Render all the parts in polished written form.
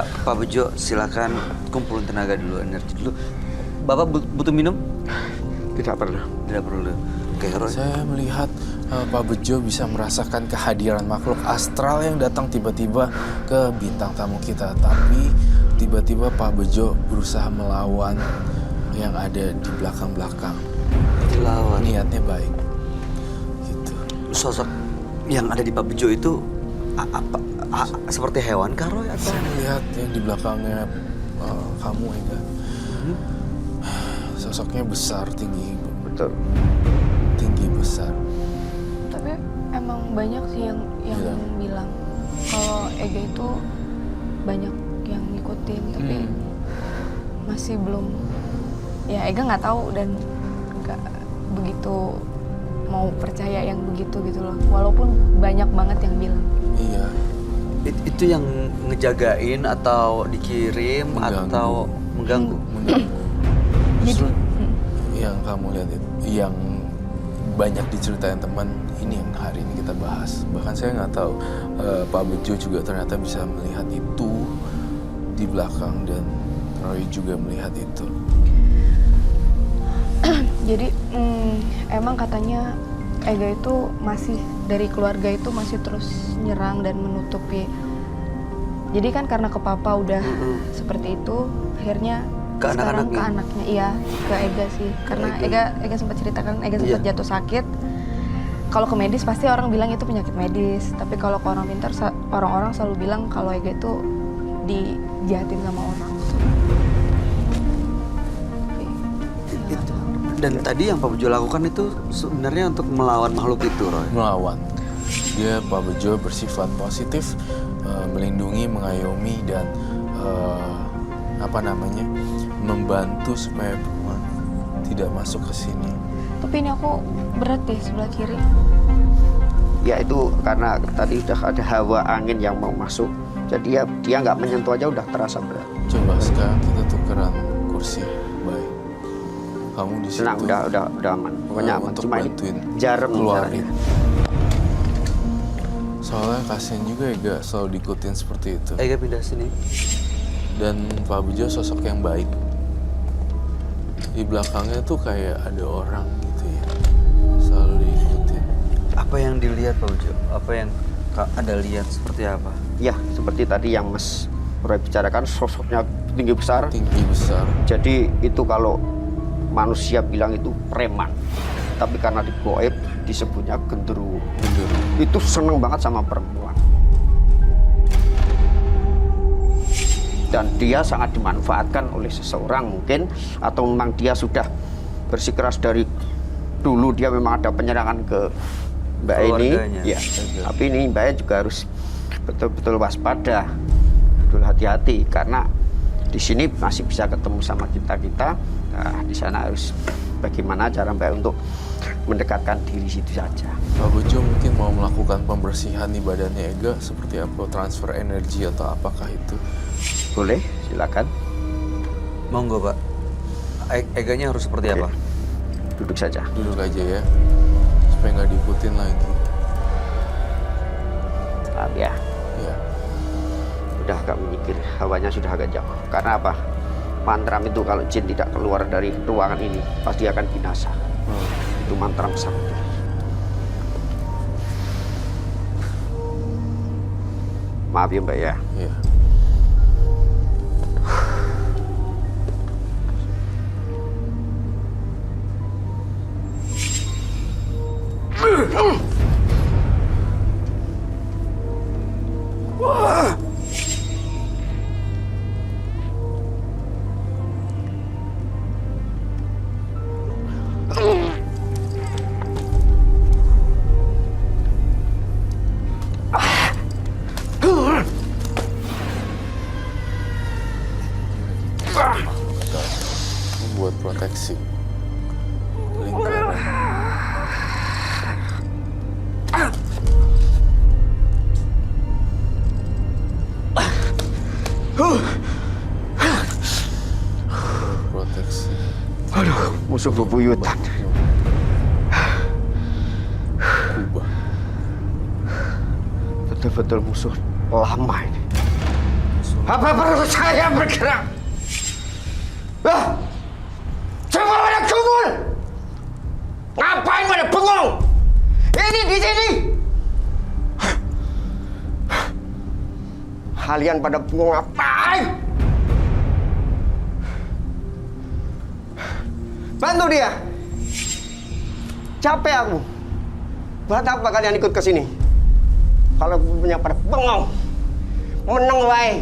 Pak Bejo, silakan kumpulin tenaga dulu, energi dulu. Bapak butuh minum? Tidak perlu. Tidak perlu. Oke, Roy. Saya melihat Pak Bejo bisa merasakan kehadiran makhluk astral yang datang tiba-tiba ke bintang tamu kita. Tapi tiba-tiba Pak Bejo berusaha melawan yang ada di belakang-belakang. Dilawan. Niatnya baik. Gitu. Sosok yang ada di Pak Bejo itu seperti hewan kah, Roy? Atau? Saya melihat yang di belakangnya kamu, Ega. Sosoknya besar, tinggi. Betul. Tinggi, besar. Tapi emang banyak sih yang Iya. bilang kalau Ega itu banyak yang ngikutin, tapi masih belum. Ya Ega nggak tahu dan nggak begitu mau percaya yang begitu gitu loh. Walaupun banyak banget yang bilang. Iya. Itu yang ngejagain atau dikirim atau mengganggu? Mengganggu. Justru yang kamu lihat itu, yang banyak diceritain teman, ini yang hari ini kita bahas. Bahkan saya nggak tahu Pak Bejo juga ternyata bisa melihat itu di belakang dan Roy juga melihat itu. Jadi emang katanya Ega itu masih dari keluarga itu masih terus nyerang dan menutupi. Jadi kan karena ke papa udah seperti itu, akhirnya Ke sekarang ke anak-anaknya? anaknya, iya ke Ega sih. Karena Ega sempat ceritakan Ega sempat Iya. jatuh sakit. Kalau ke medis pasti orang bilang itu penyakit medis, tapi kalau ke orang pintar orang-orang selalu bilang kalau Ega itu dijahatin sama orang. Dan tadi yang Pak Bejo lakukan itu sebenarnya untuk melawan makhluk itu, Roy. Melawan. Dia Pak Bejo bersifat positif, melindungi, mengayomi dan membantu supaya perempuan tidak masuk ke sini. Tapi ini aku berat deh sebelah kiri. Ya itu karena tadi udah ada hawa angin yang mau masuk. Jadi ya dia nggak menyentuh aja udah terasa berat. Coba sekarang kita tukeran kursi. Baik. Kamu di situ. Tenang, udah aman. Pokoknya aman. Untuk Cuma ini bantuin jarum keluarin. Soalnya kasihan juga ya gak selalu diikutin seperti itu. Ega pindah sini. Dan Pak Bejo sosok yang baik. Di belakangnya tuh kayak ada orang gitu ya. Selalu diikutin. Apa yang dilihat Pak Bejo? Apa yang Anda lihat seperti apa? Ya seperti tadi yang Mas Roy bicarakan, sosoknya tinggi besar. Tinggi besar. Jadi itu kalau manusia bilang itu preman, tapi karena di goib disebutnya genderuwo. Itu seneng banget sama perempuan. Dan dia sangat dimanfaatkan oleh seseorang mungkin, atau memang dia sudah bersikeras dari dulu dia memang ada penyerangan ke Mbak ini. Ya, tapi ini Mbaknya juga harus betul-betul waspada, betul hati-hati karena di sini masih bisa ketemu sama kita. Nah, di sana harus bagaimana cara Mbak untuk mendekatkan diri situ saja. Pak Bejo mungkin mau melakukan pembersihan di badannya Ega seperti apa, transfer energi atau apakah itu? Boleh, silakan. Monggo, Pak. Eganya harus seperti apa? Duduk saja. Duduk aja ya, supaya nggak diikutin lagi. Ya, Ya. udah agak menyikir, hawanya sudah agak jauh. Karena apa? Mantram itu kalau jin tidak keluar dari ruangan ini pasti akan binasa. Itu mantram sakti. Maaf ya Mbak ya. Iya. Membuat proteksi lingkaran. Proteksi. Aduh, musuh bebuyutan. Kubah. Betul-betul musuh lama ini. Musuh Apa perlu saya bergerak? Coba pada kumpul! Ngapain pada bengong? Ini di sini! Kalian pada bengong ngapain? Bantu dia! Capek aku. Buat apa kalian ikut ke sini? Kalau punya pada bengong, meneng wae.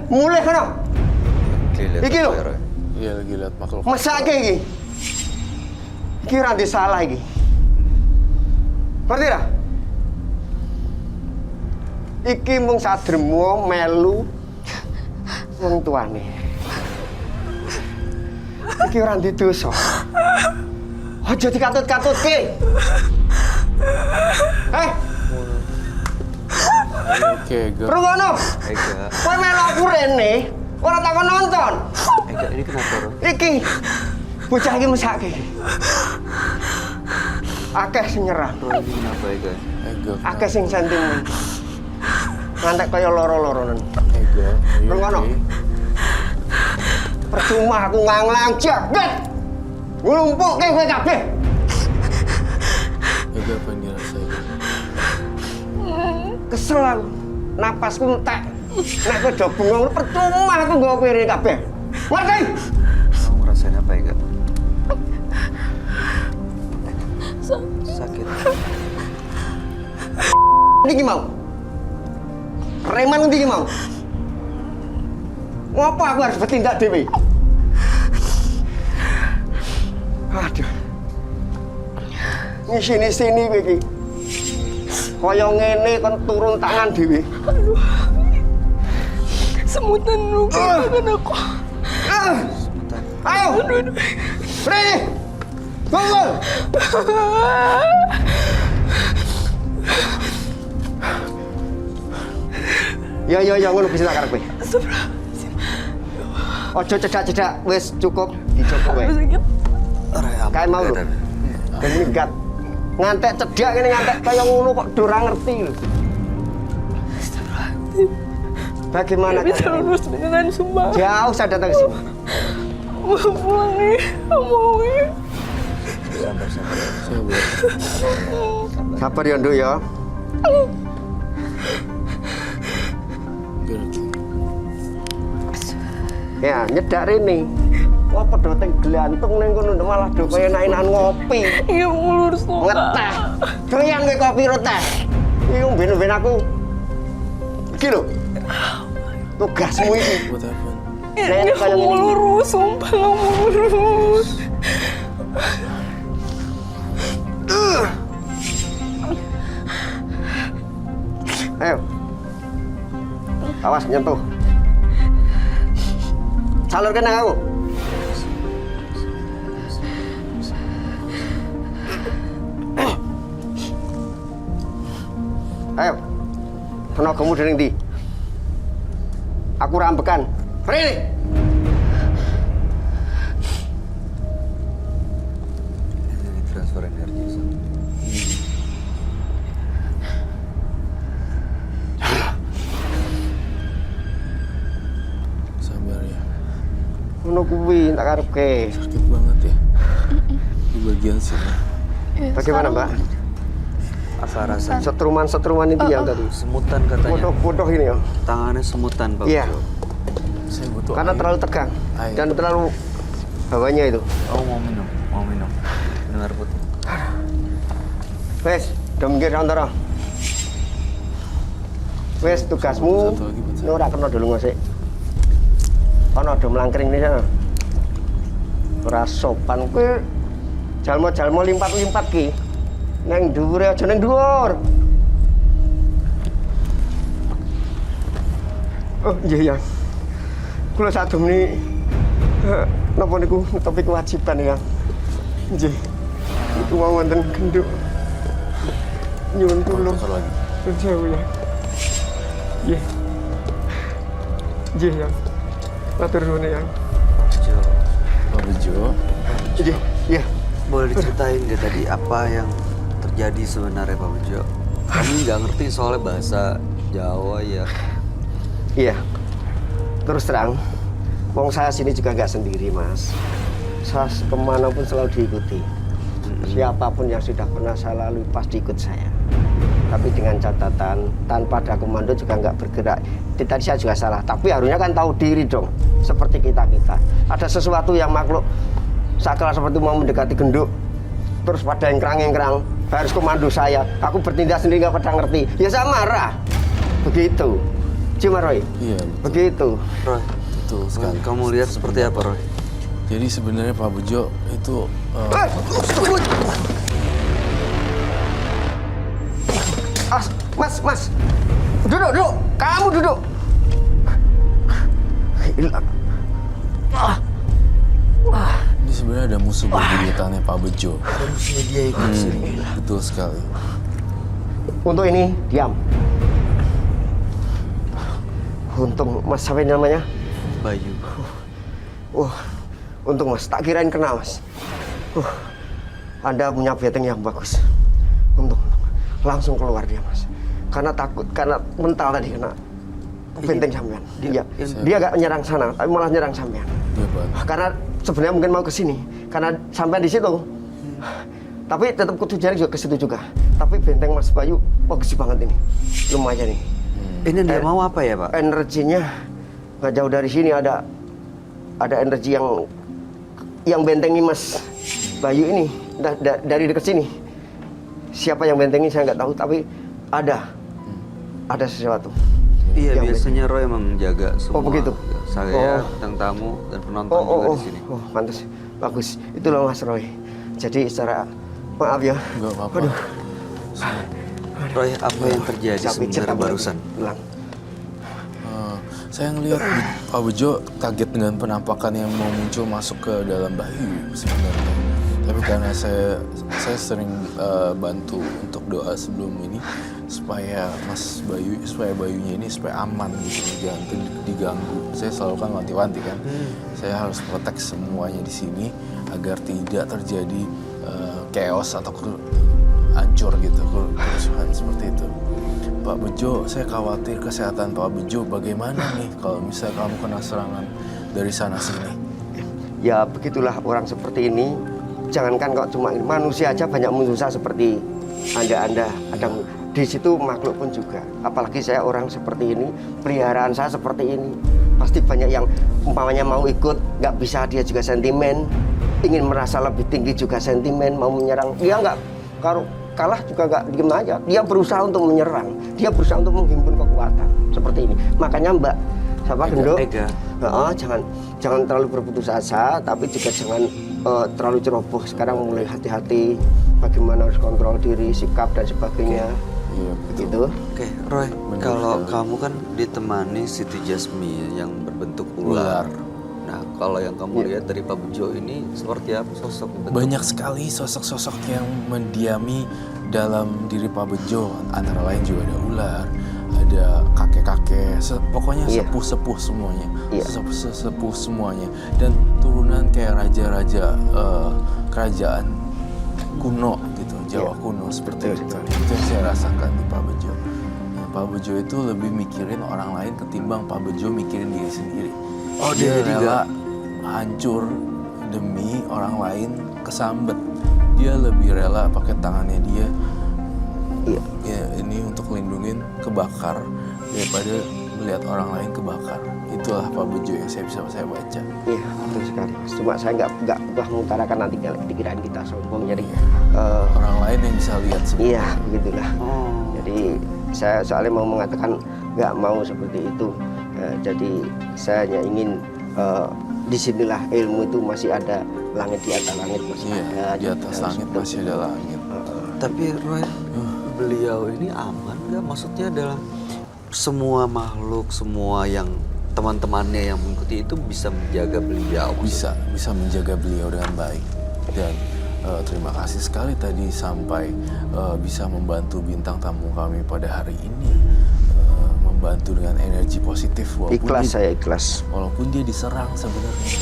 Mulai kana. Iki lho. Iya lagi lihat makhluk. Mesake iki. Iki ra disalah iki. Ngerti ra? Iki mung sadremo melu wong tuane. Iki ora ndek dosa. Aja dikatut-katutke. Oke, Ega. Rungono. Ega, Kowe melu aku rene, ora takon nonton. Ega ini kenapa, Ro? Iki bocah iki mesake. Akeh sing nyerah, Ro, ini kenapa, Ega? Ega. akeh sing sentimen. Ngantek kaya loro-loronen. Ega. Ayo, Rungono. oke. Percuma aku nganglang jagat. Nglumpukke kowe kabeh. Ega apa yang dirasain? Kesel aku. Napasku entek. Nek kowe do bengong percuma aku nggawa kowe rene kabeh. Ngerti? Kamu ngerasain apa, Ega? Sakit. Ndi ki mau? Reman ndi ki mau? Ngopo aku harus bertindak dhewe? Aduh. Sini kowe iki. Kaya ngene kon turun tangan dhewe. Semutan lu kan aku. Ayo. Rene. Kumpul. Ya ngono bisa tak karep kowe. Ojo cedak-cedak, wis cukup dicoba kowe. Kae mau lho. Ben minggat. Ngantek cedak ngene ngantek kaya ngono kok ora ngerti lho. Bagaimana Bisa lulus beneran sumpah. jauh saya datang ke sini? Mau pulang nih, mau nih. Sabar ya, Nduk ya. Biar oke. Ya, nyedak rene. Wah, padha teng glantung ning kono malah do kaya enak-enakan ngopi. Iya mau lulus tuh. Ngeteh. Doyan kowe kopi ro teh. Iki ben aku. Iki lho. Tugasmu iki. Buat apa? Rene kaya Mau ngene. lurus, sumpah nggak mau lurus. Ayo. Awas nyentuh. Salurkan nang aku. Ayo. Tenagamu dari ndi? Aku rambekan. Rene. Ini transfer energi. Sam. Sabar ya. Ngono kuwi tak karepke. Sakit banget ya. Di bagian sini. Bagaimana, Mbak? Apa rasanya? Setruman itu yang tadi. Semutan katanya. Bodoh-bodoh ini ya. Tangannya semutan, Pak Iya. Bejo. Saya butuh Karena air. terlalu tegang Air. dan terlalu hawanya itu. Oh, mau minum. Minum air putih. Wes, udah minggir antara. Wes, tugasmu Satu lagi buat saya. ini ora kena dulu ngosik. Ono ada melangkring di sana. Ora sopan kowe. Jalmo-jalmo limpat-limpat ki. Neng dhuwure aja neng dhuwur. Oh, iya ya. Kula sademene napa niku netepi kewajiban ya. Nggih. Itu mau wonten genduk. Nyuwun tulung. Tukar lagi. Jauh ya. Iya. Iya ya. Matur nuwun ya. Bejo. Pak Bejo. Iya. Iya. Boleh diceritain nggak tadi apa yang terjadi sebenarnya, Pak Bejo? Kami nggak ngerti soalnya bahasa Jawa ya. Iya. Terus terang, wong saya sini juga nggak sendiri, Mas. Saya kemana pun selalu diikuti. Siapapun yang sudah pernah saya lalui pasti ikut saya. Tapi dengan catatan, tanpa ada komando juga nggak bergerak. Itu tadi saya juga salah. Tapi harusnya kan tahu diri dong, seperti kita-kita. Ada sesuatu yang makhluk sakral seperti mau mendekati genduk, terus pada engkrang-engkrang, harus komando saya. Aku bertindak sendiri nggak pada ngerti. Ya saya marah. Begitu. Cuma Roy. Iya, betul. Begitu. Roy, Betul sekali. kamu lihat seperti apa, Roy? Jadi sebenarnya Pak Bejo itu Mas. Duduk. Kamu duduk. Hilang. ini sebenarnya ada musuh bebuyutannya Pak Bejo. Ada musuhnya dia ikut sini. Betul sekali. Untuk ini, diam. Untung Mas, siapa ini namanya? Bayu. Untung Mas, tak kirain kena Mas. Anda punya beteng yang bagus. Untung. Langsung keluar dia Mas. Karena takut, karena mental tadi kena benteng sampean. Dia gak menyerang sana, tapi malah nyerang sampean. Iya, Pak. Karena sebenarnya mungkin mau ke sini, karena sampean di situ. Tapi tetap tujuannya juga ke situ juga. Tapi benteng Mas Bayu bagus banget ini. Lumayan nih. Ini dia mau apa ya, Pak? Energinya nggak jauh dari sini ada energi yang bentengi Mas Bayu ini dari dekat sini. Siapa yang bentengi saya nggak tahu, tapi ada sesuatu. Iya, yang biasanya Roy emang menjaga semua. Oh, begitu? Saya, tentang tamu, dan penonton juga di sini. Pantas. Bagus. Itulah Mas Roy. Jadi secara maaf ya. Enggak apa-apa. Aduh. Roy, apa yang terjadi sebenarnya barusan? Hilang. Saya ngelihat Pak Bejo kaget dengan penampakan yang mau muncul masuk ke dalam Bayu sebenarnya. Tapi karena saya sering bantu untuk doa sebelum ini supaya Bayunya ini supaya aman gitu, jangan diganggu. Saya selalu kan wanti-wanti kan. Saya harus protek semuanya di sini agar tidak terjadi chaos atau hancur gitu, kerusuhan seperti itu. Pak Bejo, saya khawatir kesehatan Pak Bejo. Bagaimana nih kalau misalnya kamu kena serangan dari sana sini? Ya begitulah orang seperti ini. Jangankan kok cuma manusia aja banyak musuh seperti Anda ada di situ, makhluk pun juga. Apalagi saya orang seperti ini, peliharaan saya seperti ini. Pasti banyak yang umpamanya mau ikut, nggak bisa dia juga sentimen. Ingin merasa lebih tinggi juga sentimen, mau menyerang. Dia nggak kalah juga nggak diem aja. Dia berusaha untuk menyerang. Dia berusaha untuk menghimpun kekuatan seperti ini. Makanya Mbak siapa Gendok? Jangan terlalu berputus asa, tapi juga jangan terlalu ceroboh. Sekarang mulai hati-hati, bagaimana harus kontrol diri, sikap dan sebagainya. Iya, Begitu. Oke, Roy, kalau kamu kan ditemani Siti Jasmine yang berbentuk ular. Nah, kalau yang kamu lihat dari Pak Bejo ini seperti apa sosok bentuk? Banyak sekali sosok-sosok yang mendiami dalam diri Pak Bejo. Antara lain juga ada ular, ada kakek-kakek, pokoknya sepuh-sepuh semuanya. Sepuh semuanya. Dan turunan kayak raja-raja kerajaan kuno gitu, Jawa kuno seperti itu. Itu yang saya rasakan di Pak Bejo. Nah, Pak Bejo itu lebih mikirin orang lain ketimbang Pak Bejo mikirin diri sendiri. Oh, dia rela hancur demi orang lain kesambet. Dia lebih rela pakai tangannya dia ya, ini untuk lindungin kebakar daripada melihat orang lain kebakar. Itulah Pak Bejo yang saya baca. Iya, betul sekali. Cuma saya nggak mengutarakan nanti pikiran kita sombong. Jadi orang lain yang bisa lihat semua. iya, begitulah. Jadi saya soalnya mau mengatakan nggak mau seperti itu. Jadi saya hanya ingin disinilah ilmu itu masih ada, langit di atas langit masih ada. Di atas langit masih ada langit. Tapi Roy, beliau ini aman nggak? Maksudnya dalam semua makhluk, semua yang teman-temannya yang mengikuti itu bisa menjaga beliau? Bisa menjaga beliau dengan baik. Dan terima kasih sekali tadi sampai bisa membantu bintang tamu kami pada hari ini. Membantu dengan energi positif. Saya ikhlas. Walaupun dia diserang sebenarnya.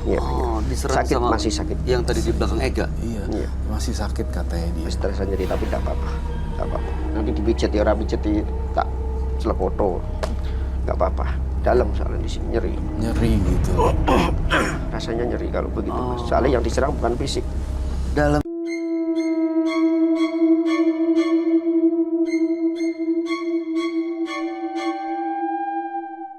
Iya, diserang sakit, sama masih sakit. yang tadi di belakang Ega? Iya, masih sakit katanya dia. Stres jadi tapi tidak apa-apa. Nanti dipijat ya, orang pijat tak celekoto. Nggak apa-apa. dalam soalnya di sini nyeri. Nyeri gitu. Rasanya nyeri kalau begitu, Mas. Soalnya yang diserang bukan fisik. Dalam